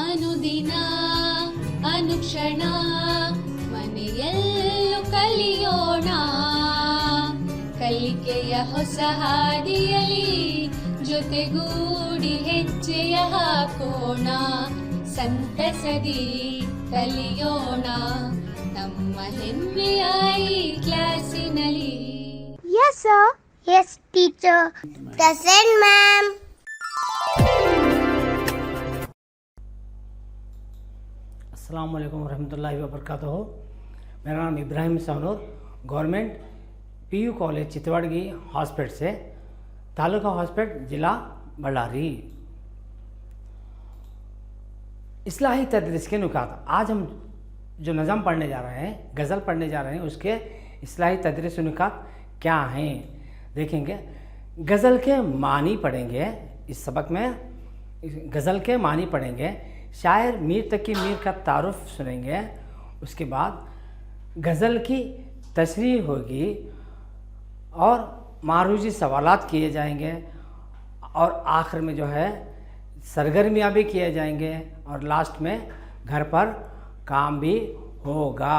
ಅನುದಿನ ಅನುಕ್ಷಣ ಮನೆಯಲ್ಲೂ ಕಲಿಯೋಣ ಕಲಿಕೆಯ ಹೊಸ ಹಾದಿಯಲಿ ಜೊತೆಗೂಡಿ ಹೆಜ್ಜೆಯ ಹಾಕೋಣ ಸಂತಸದಿ ಕಲಿಯೋಣ ನಮ್ಮ ಹೆಮ್ಮೆಯ ಈ ಕ್ಲಾಸಿನಲ್ಲಿ. Yes, sir. Yes, teacher. Present, ma'am. अस्सलाम वालेकुम रहमतुल्लाहि व बरकातहू। मेरा नाम Ibrahim Sanoor, government PU college Chitwadgi hospital से, तालुका हॉस्पिटल जिला बल्लारी। इस्लाही तदरीस के नुकात, आज हम जो नज़म पढ़ने जा रहे हैं, गज़ल पढ़ने जा रहे हैं, उसके इस्लाही तदरीस नुकात क्या हैं देखेंगे। गज़ल के मानी पढ़ेंगे इस सबक में, गज़ल के मानी पढ़ेंगे, शायर मीर तकी मीर का तारुफ सुनेंगे, उसके बाद गज़ल की तशरीह होगी और मारूजी सवालात किए जाएंगे और आखिर में जो है सरगर्मियाँ भी किए जाएंगे और लास्ट में घर पर काम भी होगा।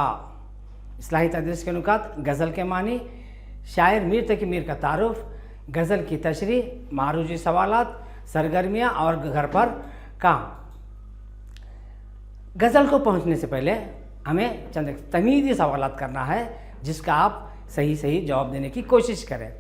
इस्लाही तदरीस के नुकात, गज़ल के मानी, शायर मीर तकी मीर का तारुफ, गज़ल की तशरीह, मारूजी सवालात, सरगर्मियाँ और घर पर काम। गज़ल को पहुंचने से पहले हमें चंद तमीज़ी सवालात करना है जिसका आप सही सही जवाब देने की कोशिश करें।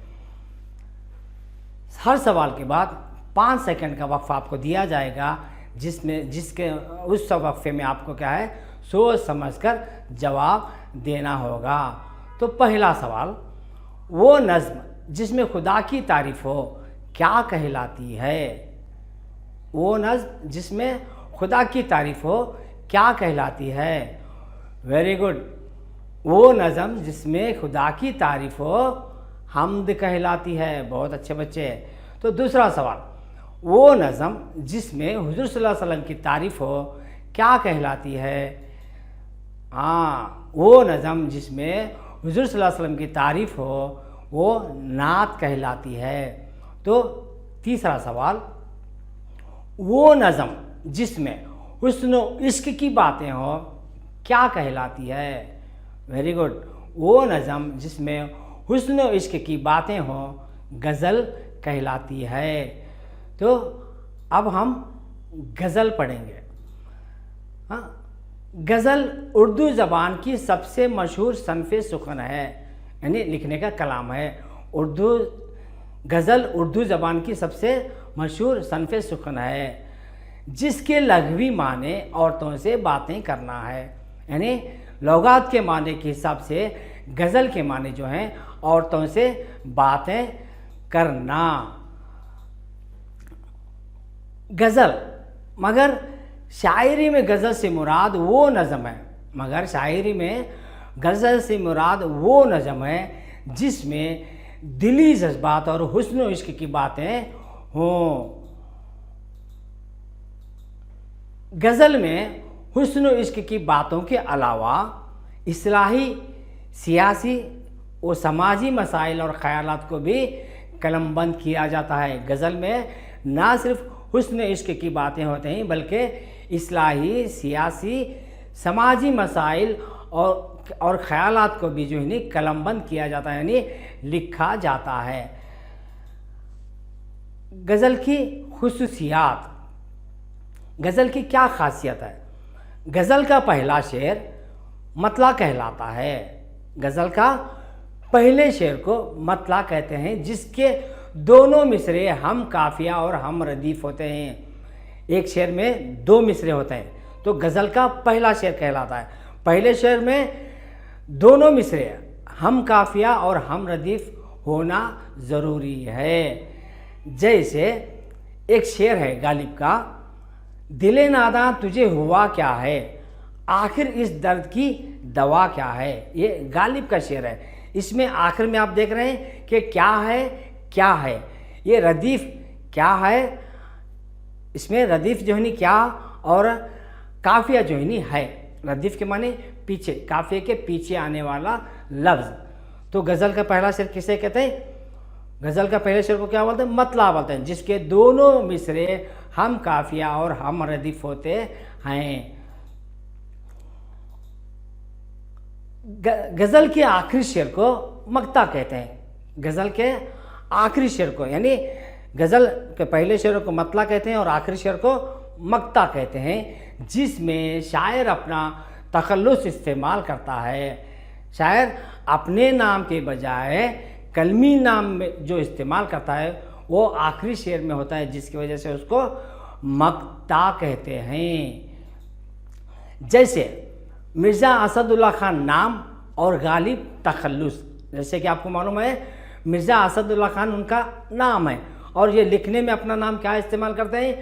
हर सवाल के बाद 5 सेकंड का वक्फ़ा आपको दिया जाएगा जिसके उस वक्फ़े में आपको क्या है सोच समझकर जवाब देना होगा। तो पहला सवाल, वो नज़्म जिसमें खुदा की तारीफ़ हो क्या कहलाती है? वो नज़्म जिसमें खुदा की तारीफ़ हो क्या कहलाती है? Very good. वो नज़म जिसमें खुदा की तारीफ़ हो हम्द कहलाती है। बहुत अच्छे बच्चे। तो दूसरा सवाल, वो नज़म जिसमें हुज़ूर सल्लल्लाहु अलैहि वसल्लम की तारीफ़ हो क्या कहलाती है? हाँ, वो नज़म जिसमें हुज़ूर सल्लल्लाहु अलैहि वसल्लम की तारीफ़ हो वो नात कहलाती है। तो तीसरा सवाल, वो नज़म जिसमें हुस्न इश्क की बातें हो क्या कहलाती है? Very good. वो नज़म जिसमें हुस्न इश्क की बातें हो गज़ल कहलाती है। तो अब हम गज़ल पढ़ेंगे। हाँ, गज़ल उर्दू ज़बान की सबसे मशहूर सनफ़े सुख़न है, यानी लिखने का कलाम है। गज़ल उर्दू ज़बान की सबसे मशहूर सनफ़े सुख़न है जिसके लघवी माने औरतों से बातें करना है, यानी लुगात के माने के हिसाब से गज़ल के माने जो हैं औरतों से बातें करना। गज़ल, मगर शायरी में गज़ल से मुराद वो नज़म है, मगर शायरी में गज़ल से मुराद वो नज़म है जिसमें दिली जज्बात और हुस्न इश्क की बातें हों। गज़ल में हुस्न इश्क की बातों के अलावा इस्लाही, सियासी और समाजी मसाइल और ख़यालात को भी कलमबंद किया जाता है। गज़ल में ना सिर्फ हुस्न इश्क की बातें होते हैं बल्कि इस्लाही, सियासी, समाजी मसाइल और ख़यालात को भी जो है कलमबंद किया जाता है, यानी लिखा जाता है। गज़ल की खुसूसियात, गज़ल की क्या खासियत है? गज़ल का पहला शेर मतला कहलाता है। गज़ल का पहले शेर को मतला कहते हैं जिसके दोनों मिसरे हम काफिया और हम रदीफ़ होते हैं। एक शेर में 2 मिसरे होते हैं तो गज़ल का पहला शेर कहलाता है। पहले शेर में दोनों मिसरे हम काफिया और हम रदीफ़ होना ज़रूरी है। जैसे एक शेर है गालिब का, दिले नादा तुझे हुआ क्या है, आखिर इस दर्द की दवा क्या है। ये गालिब का शेर है। इसमें आखिर में आप देख रहे हैं कि क्या है, ये रदीफ़ क्या है, इसमें रदीफ़ जो है क्या और काफिया जो है। रदीफ़ के माने पीछे, काफिया के पीछे आने वाला लफ्ज़। तो गज़ल का पहला शेर किसे कहते हैं? गज़ल का पहले शेर को क्या बोलते हैं? मतला बोलते हैं, जिसके दोनों मिसरे हम काफिया और हम रदीफ होते हैं। गज़ल के आखिरी शेर को मक्ता कहते हैं। गज़ल के आखिरी शेर को, यानी गज़ल के पहले शेर को मतला कहते हैं और आखिरी शेर को मक्ता कहते हैं, जिसमें शायर अपना तखल्लुस इस्तेमाल करता है। शायर अपने नाम के बजाय कलमी नाम में जो इस्तेमाल करता है वो आखिरी शेर में होता है, जिसकी वजह से उसको मक्ता कहते हैं। जैसे मिर्ज़ा असदुल्ला खान नाम और गालिब तखल्लुस, जैसे कि आपको मालूम है मिर्ज़ा असदुल्ला खान उनका नाम है और ये लिखने में अपना नाम क्या इस्तेमाल करते हैं,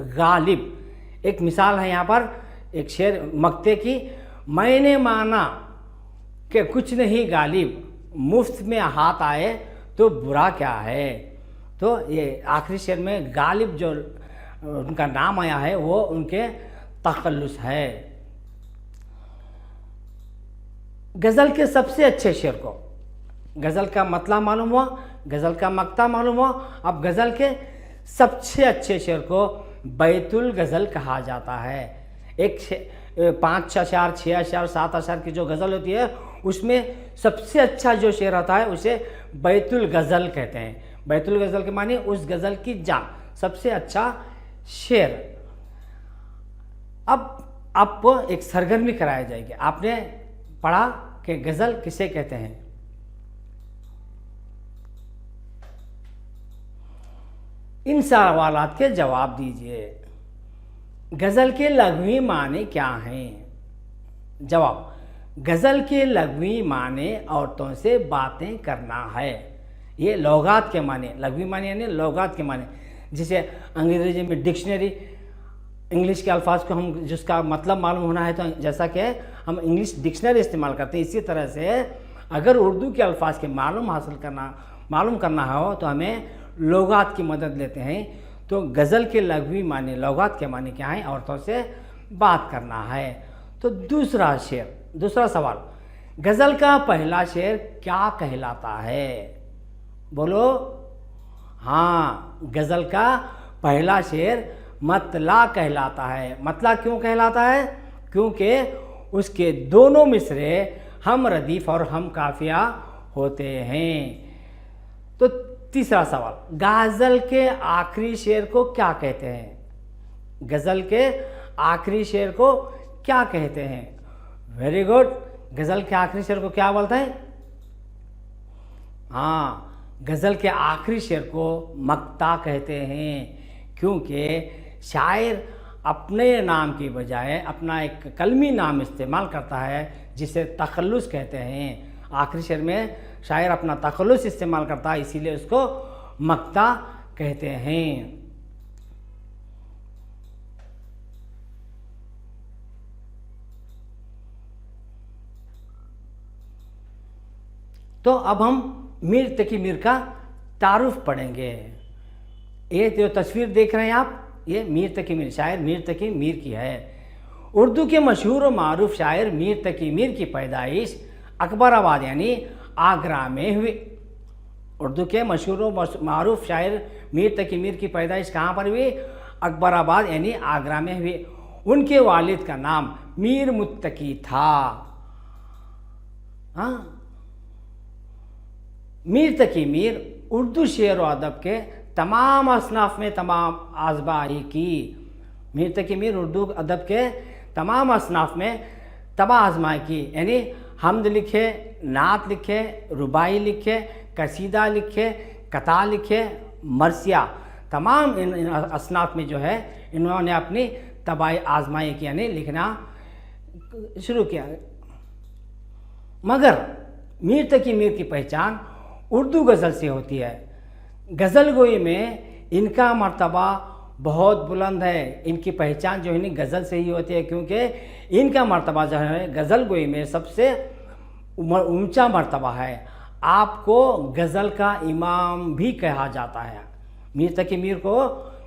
गालिब। एक मिसाल है यहाँ पर एक शेर मक्ते की, मैंने माना कि कुछ नहीं गालिब, मुफ्त में हाथ आए तो बुरा क्या है। तो ये आखिरी शेर में गालिब जो उनका नाम आया है वो उनके तखल्लुस है। गज़ल के सबसे अच्छे शेर को, गज़ल का मतला मालूम हुआ, गज़ल का मक्ता मालूम हुआ, अब गज़ल के सबसे अच्छे शेर को बैतुल गज़ल कहा जाता है। एक 5 अशार 6 अशार 7 अशार की जो गज़ल होती है उसमें सबसे अच्छा जो शेर आता है उसे बैतुल गज़ल कहते हैं। बैतुल गज़ल के माने उस गज़ल की जान, सबसे अच्छा शेर। अब आपको एक सरगर्मी कराई जाएगी। आपने पढ़ा कि गज़ल किसे कहते हैं। इन सवालात के जवाब दीजिए। गज़ल के लघवी माने क्या हैं? जवाब, गज़ल के लघवी माने औरतों से बातें करना है। ये लौगात के माने, लघवी माने यानी लौगात के माने, जिसे अंग्रेजी में डिक्शनरी, इंग्लिश के अल्फाज को हम जिसका मतलब मालूम होना है तो जैसा कि हम इंग्लिश डिक्शनरी इस्तेमाल करते हैं, इसी तरह से अगर उर्दू के अल्फाज के मालूम करना हो तो हमें लौगात की मदद लेते हैं। तो गज़ल के लघवी माने, लौगात के माने क्या है? औरतों से बात करना है। तो दूसरा सवाल, गज़ल का पहला शेर क्या कहलाता है? बोलो। हाँ, गज़ल का पहला शेर मतला कहलाता है। मतला क्यों कहलाता है? क्योंकि उसके दोनों मिसरे हम रदीफ और हम काफिया होते हैं। तो तीसरा सवाल, गज़ल के आखिरी शेर को क्या कहते हैं? गज़ल के आखिरी शेर को क्या कहते हैं? Very good. गज़ल के आखिरी शेर को क्या बोलते हैं? हाँ, गज़ल के आखिरी शेर को मक्ता कहते हैं, क्योंकि शायर अपने नाम की बजाय अपना एक कलमी नाम इस्तेमाल करता है जिसे तखल्लुस कहते हैं। आखिरी शेर में शायर अपना तखल्लुस इस्तेमाल करता है, इसीलिए उसको मक्ता कहते हैं। तो अब हम मीर तकी मीर का तारुफ पढ़ेंगे। ये जो तस्वीर देख रहे हैं आप, ये मीर तकी मीर, शायर मीर तकी मीर की है। उर्दू के मशहूर और मारूफ शायर मीर तकी मीर की पैदाइश अकबराबाद यानी आगरा में हुई। उर्दू के मशहूर और मारूफ शायर मीर तकी मीर की पैदाइश कहाँ पर हुई? अकबराबाद यानी आगरा में हुई। उनके वालिद का नाम मीर मुत्तकी था। हाँ, मीर तकी मीर उर्दू शेर और अदब के तमाम असनाफ में तमाम आजमाई की। मीर तकी मीर उर्दू अदब के तमाम असनाफ में तबाह आजमाई की, यानी हमद लिखे, नात लिखे, रुबाई लिखे, कसीदा लिखे, कथा लिखे, मरसिया, तमाम इन असनाफ में जो है इन्होंने अपनी तबाही आजमाई की, यानी लिखना शुरू किया। मगर मीर तकी मीर की पहचान उर्दू गज़ल से होती है। गज़ल गोई में इनका मर्तबा बहुत बुलंद है। इनकी पहचान जो है गज़ल से ही होती है, क्योंकि इनका मर्तबा जो है गज़ल गोई में सबसे ऊंचा मर्तबा है। आपको गज़ल का इमाम भी कहा जाता है। मीर तकी मीर को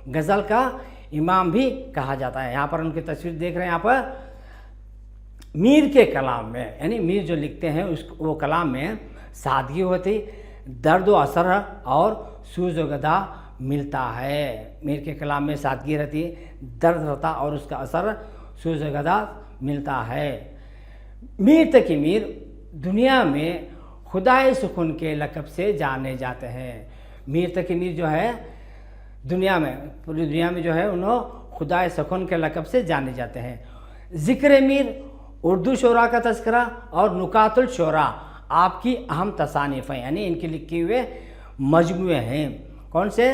गज़ल का इमाम भी कहा जाता है। यहाँ पर उनकी तस्वीर देख रहे हैं। यहाँ पर मीर के कलाम में, यानी मीर जो लिखते हैं वो कलाम में सादगी होती, दर्द व असर और सूज़ व गदा मिलता है। मीर के कलाम में सादगी रहती है, दर्द रहता और उसका असर सूजगदा मिलता है। मीर तकी मीर दुनिया में खुदाए सुकून के लक़ब से जाने जाते हैं। मीर तकी मीर जो है दुनिया में, पूरी दुनिया में जो है उन्होंने खुदाए सुकून के लक़ब से जाने जाते हैं। ज़िक्र मीर उर्दू शोरा का तस्करा और नुकातुल शोरा आपकी अहम तसानीफ़ हैं, यानी इनके लिखे हुए मजमूए हैं। कौन से?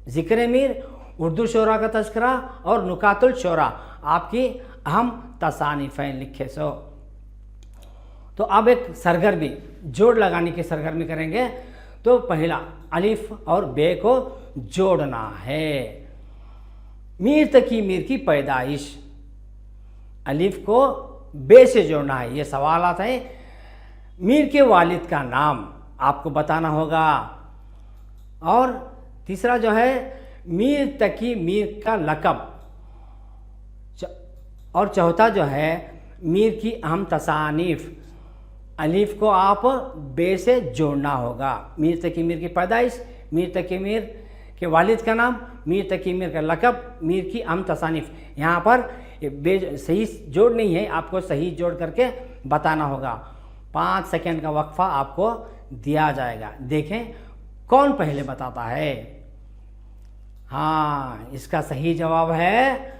ज़िक्र मीर, उर्दू शोरा का तस्करा और नुकातुल शोरा आपकी अहम तसानीफ़ हैं लिखे सो। तो अब एक सरगर्मी, जोड़ लगाने की सरगर्मी करेंगे। तो पहला अलिफ और बे को जोड़ना है। मीर तकी मीर की पैदाइश, अलिफ को बे से जोड़ना है। ये सवाल आता है। मीर के वालिद का नाम आपको बताना होगा। और तीसरा जो है मीर तकी मीर का लक़ब, और चौथा जो है मीर की अहम तसानीफ़। अलिफ को आप बे से जोड़ना होगा। मीर तकी मीर की पैदाइश, मीर तकी मीर के वालिद का नाम, मीर तकी मीर का लक़ब, मीर की अहम तसानीफ़। यहाँ पर बे सही जोड़ नहीं है, आपको सही जोड़ करके बताना होगा। 5 सेकंड का वक्फा आपको दिया जाएगा। देखें कौन पहले बताता है। हाँ, इसका सही जवाब है,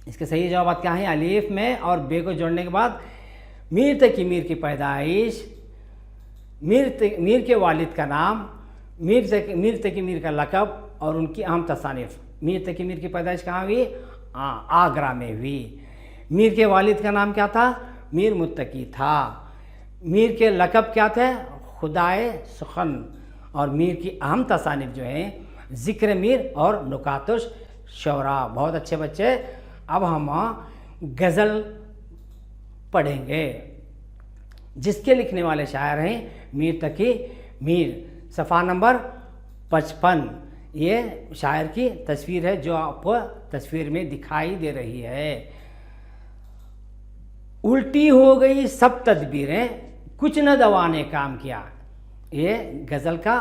इसके सही जवाब क्या है? अलीफ में और बे को जोड़ने के बाद मीर तकी मीर की पैदाइश, मीर के वालिद का नाम, मीर तकी मीर का लक़ब और उनकी अहम तसानीफ़। मीर तकी मीर की पैदाइश कहाँ हुई? आगरा में हुई। मीर के वालिद का नाम क्या था? मीर मुत्तकी था। मीर के लक़ब क्या थे? खुदाए सुखन। और मीर की अहम तसानीफ़ जो है ज़िक्र मीर और नुकातुश शौरा। बहुत अच्छे बच्चे, अब हम गज़ल पढ़ेंगे जिसके लिखने वाले शायर हैं मीर तकी मीर। सफ़ा नंबर 55। ये शायर की तस्वीर है जो आपको तस्वीर में दिखाई दे रही है। उल्टी हो गई सब तदबीरें, कुछ न दवा ने काम किया। ये गज़ल का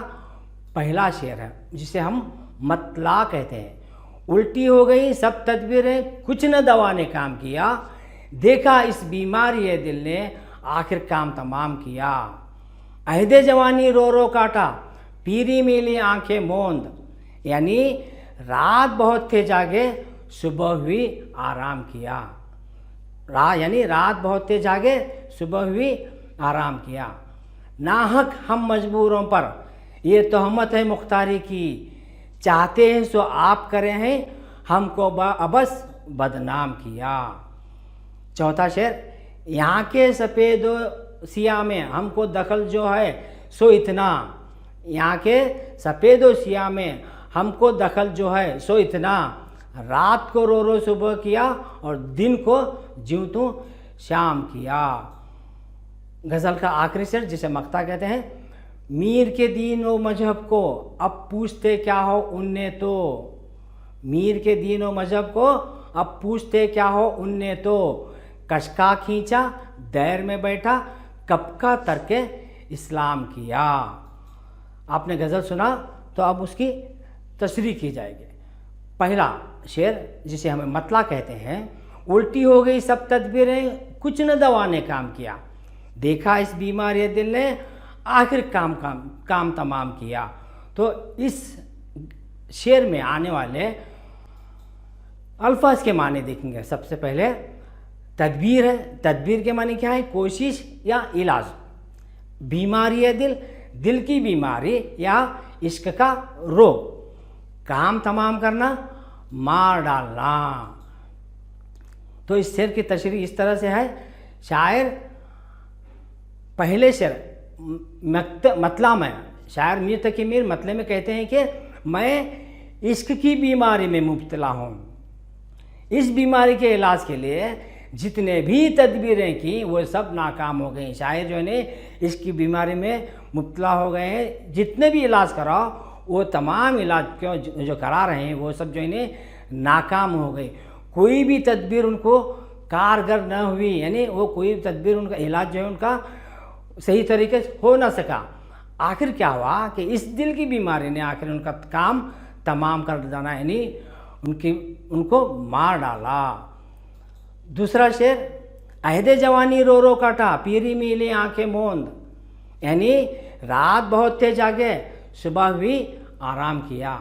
पहला शेर है जिसे हम मतला कहते हैं। उल्टी हो गई सब तदबीरें, कुछ न दवा ने काम किया। देखा इस बीमारी दिल ने आखिर काम तमाम किया। अहदे जवानी रो रो काटा, पीरी मिली आंखें मोंद। यानी रात बहुत थे जागे, सुबह हुई आराम किया। यानी रात बहुत थे जागे, सुबह हुई आराम किया। नाहक हम मजबूरों पर ये तोहमत है मुख्तारी की। चाहते हैं सो आप करें हैं, हमको अबस बदनाम किया। चौथा शेर, यहाँ के सफ़ेदो सिया में हमको दखल जो है सो इतना। यहाँ के सफ़ेदो सिया में हमको दखल जो है सो इतना। रात को रो रो सुबह किया और दिन को ज्यों तू शाम किया। गज़ल का आखिरी शेर जिसे मक्ता कहते हैं। मीर के दीन व मजहब को अब पूछते क्या हो उनने तो। मीर के दीन व मजहब को अब पूछते क्या हो उनने तो। कशका खींचा दैर में बैठा, कब का तर्के इस्लाम किया। आपने गज़ल सुना तो अब उसकी तशरीह की जाएगी। पहला शेर जिसे हमें मतला कहते हैं। उल्टी हो गई सब तदबीरें, कुछ न दवा ने काम किया। देखा इस बीमारी दिल ने आखिर काम तमाम किया। तो इस शेर में आने वाले अल्फाज के माने देखेंगे। सबसे पहले तदबीर है। तदबीर के माने क्या है? कोशिश या इलाज। बीमारी है दिल, दिल की बीमारी या इश्क का रोग। काम तमाम करना, मार डालना। तो इस शेर की तशरीह इस तरह से है। शायर पहले शेर मतला में, शायर मीर तकी मीर मतले में कहते हैं कि मैं इश्क की बीमारी में मुब्तला हूँ। इस बीमारी के इलाज के लिए जितने भी तदबीरें की वो सब नाकाम हो गई। शायर जो है ने इसकी बीमारी में मुब्तला हो गए हैं। जितने भी इलाज कराओ वो तमाम इलाज क्यों जो करा रहे हैं वो सब जो है ने नाकाम हो गई। कोई भी तदबीर उनको कारगर न हुई, यानी वो कोई तदबीर उनका इलाज जो है उनका सही तरीके से हो ना सका। आखिर क्या हुआ कि इस दिल की बीमारी ने आखिर उनका काम तमाम कर जाना, यानी उनको मार डाला। दूसरा शेर, अहदे जवानी रो रो काटा, पीरी मिली आंखें मोंद, यानी रात बहुत थे जागे, सुबह भी आराम किया।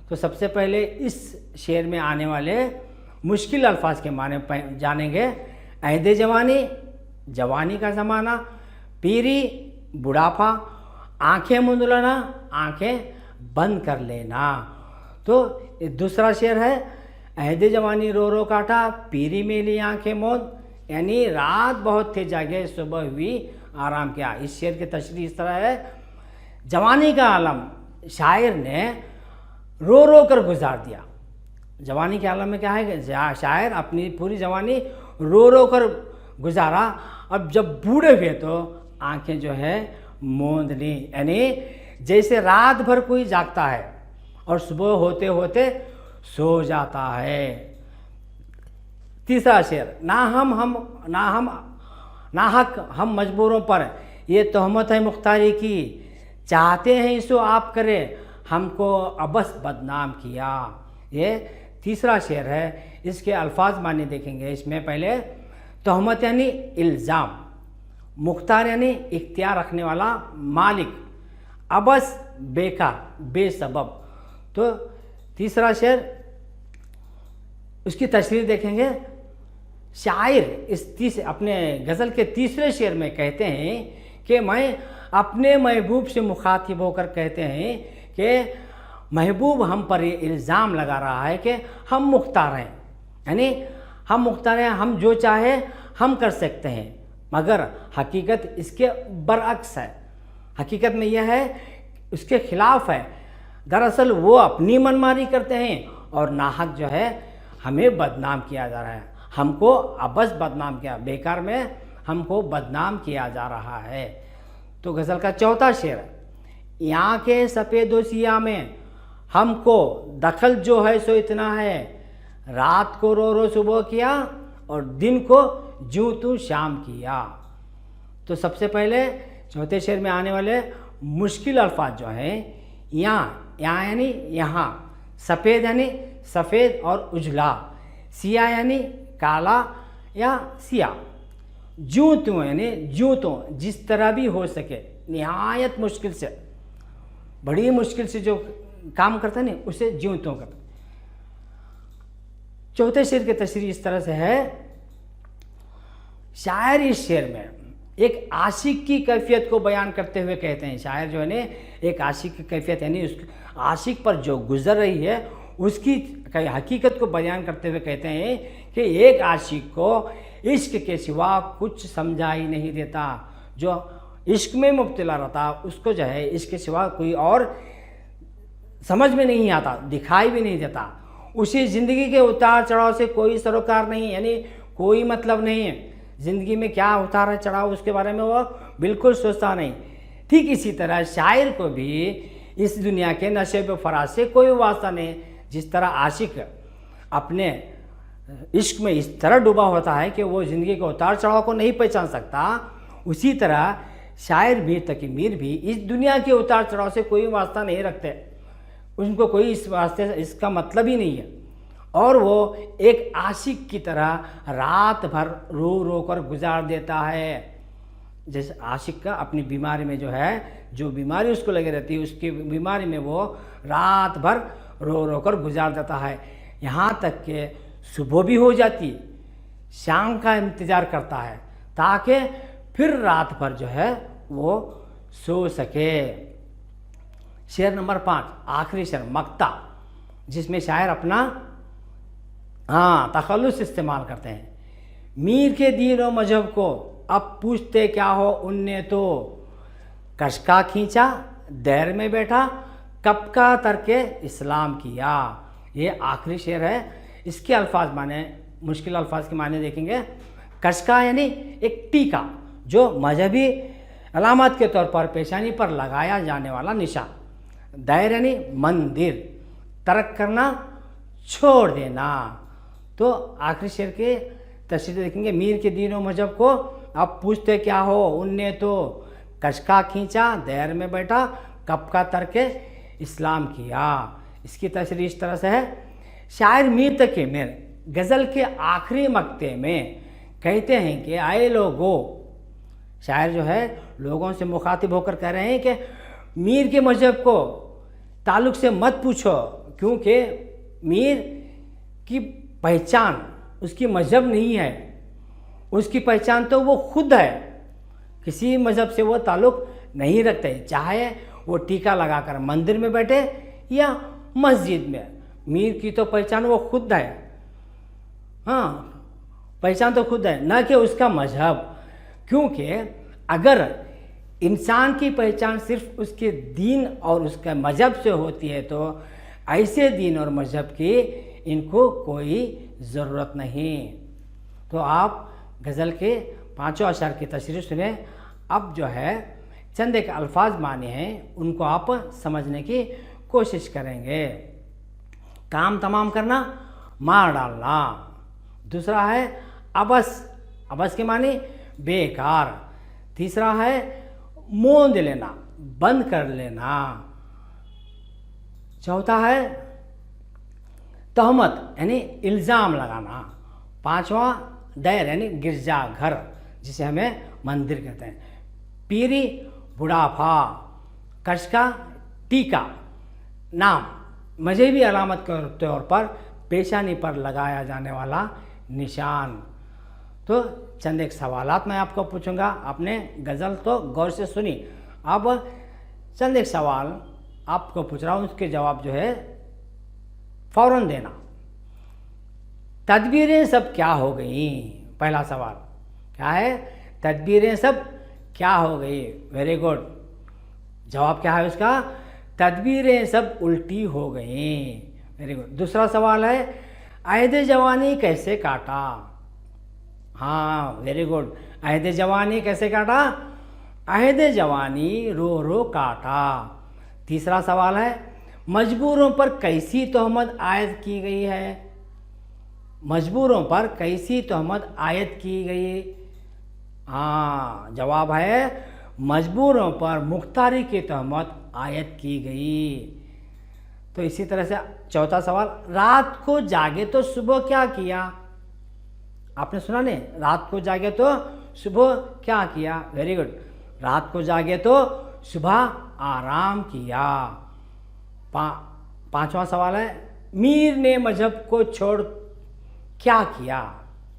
तो सबसे पहले इस शेर में आने वाले मुश्किल अल्फाज के माने जानेंगे। अहदे जवानी, जवानी का ज़माना, पीरी, बुढ़ापा, आंखें मूंद लेना, आंखें बंद कर लेना। तो दूसरा शेर है, अहदे जवानी रो रो काटा, पीरी में ली आंखें मौत, यानी रात बहुत थे जागे, सुबह हुई आराम किया। इस शेर की तशरीह इस तरह है, जवानी का आलम शायर ने रो रो कर गुजार दिया। जवानी के आलम में क्या है कि शायर अपनी पूरी जवानी रो रो कर गुजारा, अब जब बूढ़े हुए तो आंखें जो है मूंद ली, यानी जैसे रात भर कोई जागता है और सुबह होते होते सो जाता है। तीसरा शेर, ना हक हम मजबूरों पर, ये तोहमत है मुख्तारी की, चाहते हैं इसो आप करे, हमको अबस बदनाम किया। ये तीसरा शेर है। इसके अल्फाज माने देखेंगे। इसमें पहले तोहमत यानी इल्ज़ाम, मुख्तार यानी इख्तियार रखने वाला मालिक, अबस बेकार बेसबब। तो तीसरा शेर, उसकी तशरीह देखेंगे। शायर अपने गज़ल के तीसरे शेर में कहते हैं कि मैं अपने महबूब से मुखातिब होकर कहते हैं कि महबूब हम पर ये इल्ज़ाम लगा रहा है कि हम मुख्तार हैं, यानी हम मुख्तार हैं, हम जो चाहे हम कर सकते हैं, मगर हकीकत इसके बरअक्स है। हकीकत में यह है, उसके खिलाफ है। दरअसल वो अपनी मनमानी करते हैं और नाहक जो है हमें बदनाम किया जा रहा है, हमको अबस बदनाम किया, बेकार में हमको बदनाम किया जा रहा है। तो गज़ल का चौथा शेर, यहाँ के सफ़ेदोसिया में हमको दखल जो है सो इतना है, रात को रो रो सुबह किया और दिन को जूं तू शाम किया। तो सबसे पहले चौथे शेर में आने वाले मुश्किल अल्फाज जो हैं, यहाँ यानी यहाँ, सफ़ेद यानी सफ़ेद और उजला, सिया यानी काला या सिया, जूं तू यानी जूं तो जिस तरह भी हो सके, निहायत मुश्किल से, बड़ी मुश्किल से जो काम करता है ना उसे ज्यों त्यों करता। चौथे शेर की तशरीह इस तरह से है। शायर इस शेर में एक आशिक की कैफियत को बयान करते हुए कहते हैं, शायर जो है ना एक आशिक की कैफियत यानी उस आशिक पर जो गुजर रही है उसकी हकीकत को बयान करते हुए कहते हैं कि एक आशिक को इश्क के सिवा कुछ समझा ही नहीं देता। जो इश्क में मुब्तला रहता उसको जो है इश्क के सिवा कोई और समझ में नहीं आता, दिखाई भी नहीं देता। उसी ज़िंदगी के उतार चढ़ाव से कोई सरोकार नहीं, यानी कोई मतलब नहीं है। ज़िंदगी में क्या उतार चढ़ाव उसके बारे में वो बिल्कुल सोचता नहीं। ठीक इसी तरह शायर को भी इस दुनिया के नशे व फराज से कोई वास्ता नहीं। जिस तरह आशिक अपने इश्क में इस तरह डूबा होता है कि वो ज़िंदगी के उतार चढ़ाव को नहीं पहचान सकता, उसी तरह शायर मीर तकी मीर भी इस दुनिया के उतार चढ़ाव से कोई वास्ता नहीं रखते। उनको कोई इस वास्ते इसका मतलब ही नहीं है। और वो एक आशिक की तरह रात भर रो रो कर गुजार देता है। जैसे आशिक का अपनी बीमारी में जो है, जो बीमारी उसको लगी रहती है, उसकी बीमारी में वो रात भर रो रो कर गुजार देता है, यहाँ तक कि सुबह भी हो जाती, शाम का इंतज़ार करता है ताकि फिर रात भर जो है वो सो सके। शेर नंबर 5, आखिरी शेर मक्ता, जिसमें शायर अपना तखल्लुस इस्तेमाल करते हैं। मीर के दीन और मजहब को अब पूछते क्या हो उनने, तो कशका खींचा दैर में बैठा, कब का तर्के इस्लाम किया। ये आखिरी शेर है। इसके अल्फाज माने, मुश्किल अल्फाज के माने देखेंगे। कशका यानी एक टीका जो मजहबी अलामत के तौर पर पेशानी पर लगाया जाने वाला निशान। दैर यानी मंदिर, तर्क करना छोड़ देना। तो आखिरी शेर के तशरीह देखेंगे। मीर के दीन और मजहब को अब पूछते क्या हो उनने, तो कश का खींचा, दैर में बैठा, कब का तर्क इस्लाम किया। इसकी तशरीह इस तरह से है। शायर मीर तकी मीर गज़ल के आखिरी मक्ते में कहते हैं कि आए लोगो, शायर जो है लोगों से मुखातिब होकर कह रहे हैं कि मीर के मज़हब को ताल्लुक़ से मत पूछो, क्योंकि मीर की पहचान उसकी मज़हब नहीं है, उसकी पहचान तो वो खुद है, किसी मज़हब से वो ताल्लुक़ नहीं रखते, चाहे वो टीका लगाकर मंदिर में बैठे या मस्जिद में। मीर की तो पहचान वो खुद है, हाँ पहचान तो खुद है, न कि उसका मज़हब। क्योंकि अगर इंसान की पहचान सिर्फ उसके दीन और उसके मज़हब से होती है तो ऐसे दीन और मज़हब की इनको कोई ज़रूरत नहीं। तो आप गज़ल के पाँचों अशआर की तशरीह सुने। अब जो है चंद एक अल्फाज माने हैं, उनको आप समझने की कोशिश करेंगे। काम तमाम करना, मार डालना। दूसरा है अबस, अबस के माने बेकार। तीसरा है मोंद लेना, बंद कर लेना। चौथा है तहमत यानी इल्ज़ाम लगाना। पांचवा दैर यानी गिरजा घर, जिसे हमें मंदिर कहते हैं। पीरी बुढ़ापा, कश का टीका, नाम मजहबी अलामत के तौर पर पेशानी पर लगाया जाने वाला निशान। तो चंद एक सवालात मैं आपको पूछूंगा, आपने गज़ल तो गौर से सुनी, अब चंद एक सवाल आपको पूछ रहा हूँ, उसके जवाब जो है फ़ौरन देना। तदबीरें सब क्या हो गई? पहला सवाल क्या है? तदबीरें सब क्या हो गई? Very good. जवाब क्या है उसका? तदबीरें सब उल्टी हो गई। Very good. दूसरा सवाल है अहद जवानी कैसे काटा? हाँ वेरी गुड। अहद जवानी कैसे काटा? अहद जवानी रो रो काटा। तीसरा सवाल है मजबूरों पर कैसी तोहमत आयद की गई है? मजबूरों पर कैसी तोहमत आयद की गई? हाँ जवाब है मजबूरों पर मुख्तारी की तोहमत आयद की गई। तो इसी तरह से चौथा सवाल रात को जागे तो सुबह क्या किया? आपने सुना नहीं? रात को जागे तो सुबह क्या किया? Very good. रात को जागे तो सुबह आराम किया। पांचवा सवाल है मीर ने मजहब को छोड़ क्या किया?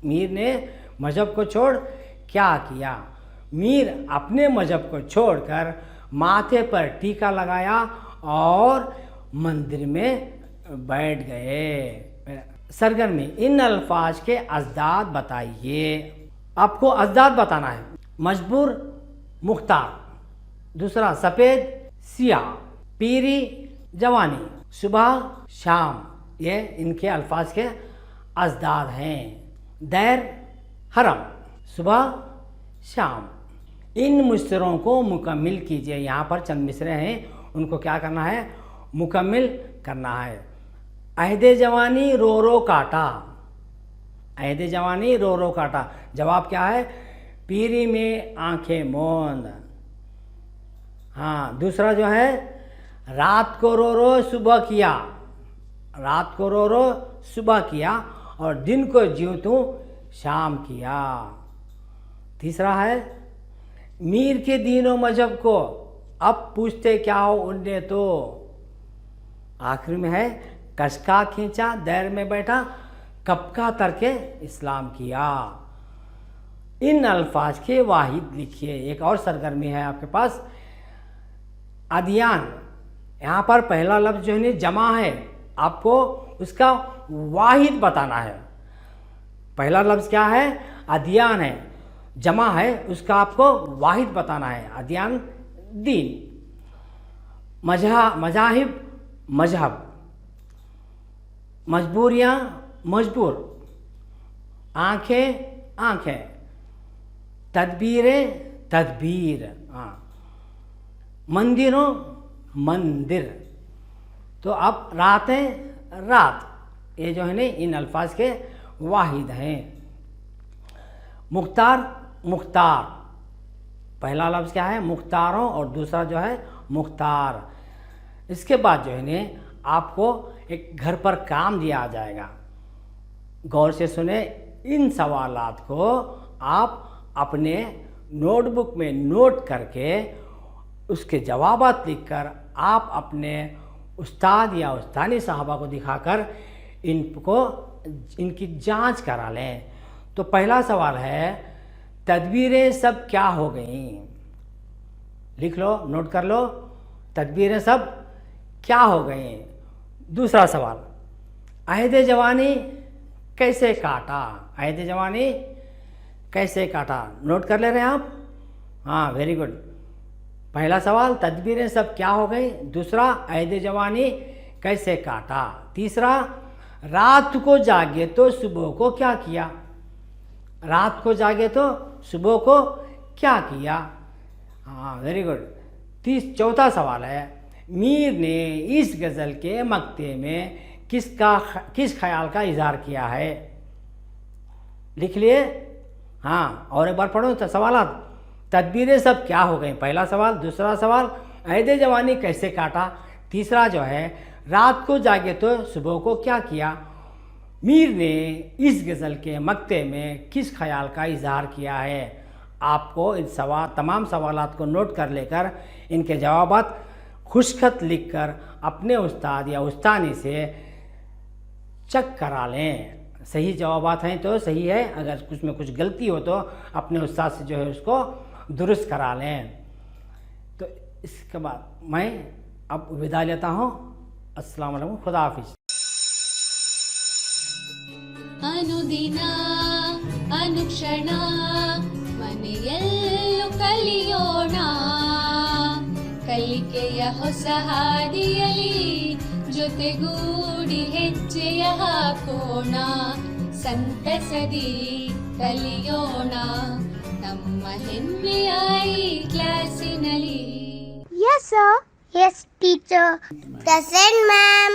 मीर ने मजहब को छोड़ क्या किया? मीर अपने मजहब को छोड़कर माथे पर टीका लगाया और मंदिर में बैठ गए। सरगर्मी इन अल्फाज के अजदाद बताइए। आपको अजदाद बताना है। मजबूर मुख्तार, दूसरा सफ़ेद सियाह, पीरी जवानी, सुबह शाम, ये इनके अल्फाज के अजदाद हैं। दैर हरम, सुबह शाम। इन मिसरों को मुकम्मिल कीजिए। यहाँ पर चंद मिसरे हैं, उनको क्या करना है? मुकम्मिल करना है। अहद जवानी रो रो काटा, अहद जवानी रो रो काटा। जवाब क्या है? पीरी में आंखें मोंद। हाँ दूसरा जो है रात को रो रो सुबह किया, रात को रो रो सुबह किया और दिन को ज्यों तू शाम किया। तीसरा है मीर के दीनों मजहब को अब पूछते क्या हो उनने तो। आखिर में है कशका खींचा, दैर में बैठा, कब का तर्के इस्लाम किया। इन अल्फाज के वाहिद लिखिए। एक और सरगर्मी है आपके पास, अदियान। यहाँ पर पहला लफ्ज़ जो है जमा है, आपको उसका वाहिद बताना है। पहला लफ्ज़ क्या है? अदियान है, जमा है, उसका आपको वाहिद बताना है। अदियान दीन, मजाहिब मजहब, मजबूरियाँ मजबूर, आँखें आँखें, तदबीरें तदबीर, हाँ मंदिरों मंदिर। तो अब रातें रात, ये जो है ना इन अल्फाज के वाहिद हैं। मुख्तार मुख्तार, पहला लफ्ज़ क्या है? मुख्तारों, और दूसरा जो है मुख्तार। इसके बाद जो है ने आपको एक घर पर काम दिया जाएगा। गौर से सुने, इन सवालात को आप अपने नोटबुक में नोट करके उसके जवाबात लिखकर आप अपने उस्ताद या उस्तानी साहबा को दिखाकर इनकी जांच करा लें। तो पहला सवाल है, तदबीरें सब क्या हो गईं? लिख लो, नोट कर लो, तदबीरें सब क्या हो गईं। दूसरा सवाल, अहद जवानी कैसे काटा? अहद जवानी कैसे काटा? नोट कर ले रहे हैं आप? हाँ, वेरी गुड। पहला सवाल, तदबीरें सब क्या हो गई? दूसरा, अहद जवानी कैसे काटा? तीसरा, रात को जागे तो सुबह को क्या किया? रात को जागे तो सुबह को क्या किया? हाँ, वेरी गुड। चौथा सवाल है, मीर ने इस गज़ल के मक्ते में किस ख्याल का इजहार किया है? लिख लिए? हाँ, और एक बार पढ़ो तो सवालात। तदबीरें सब क्या हो गई? पहला सवाल। दूसरा सवाल, अहद जवानी कैसे काटा? तीसरा जो है, रात को जागे तो सुबह को क्या किया? मीर ने इस गज़ल के मक्ते में किस ख्याल का इजहार किया है? आपको इन तमाम सवालात को नोट कर लेकर इनके जवाबात खुशखत लिखकर अपने उस्ताद या उस्तानी से चेक करा लें। सही जवाबात हैं तो सही है, अगर कुछ में कुछ गलती हो तो अपने उस्ताद से जो है उसको दुरुस्त करा लें। तो इसके बाद मैं अब विदा लेता हूँ। अस्सलाम वालेकुम, खुदा हाफिज़। ಅನುದಿನ ಅನುಕ್ಷಣ ಮನೆಯಲ್ಲೂ ಕಲಿಯೋಣ, ಕಲಿಕೆಯ ಹೊಸ ಹಾದಿಯಲಿ ಜೊತೆಗೂಡಿ ಹೆಜ್ಜೆಯ ಹಾಕೋಣ, ಸಂತಸದಿ ಕಲಿಯೋಣ ನಮ್ಮ ಹೆಮ್ಮೆಯ ಈ ಕ್ಲಾಸಿನಲ್ಲಿ. Yes, sir. Yes, teacher. Present, ma'am.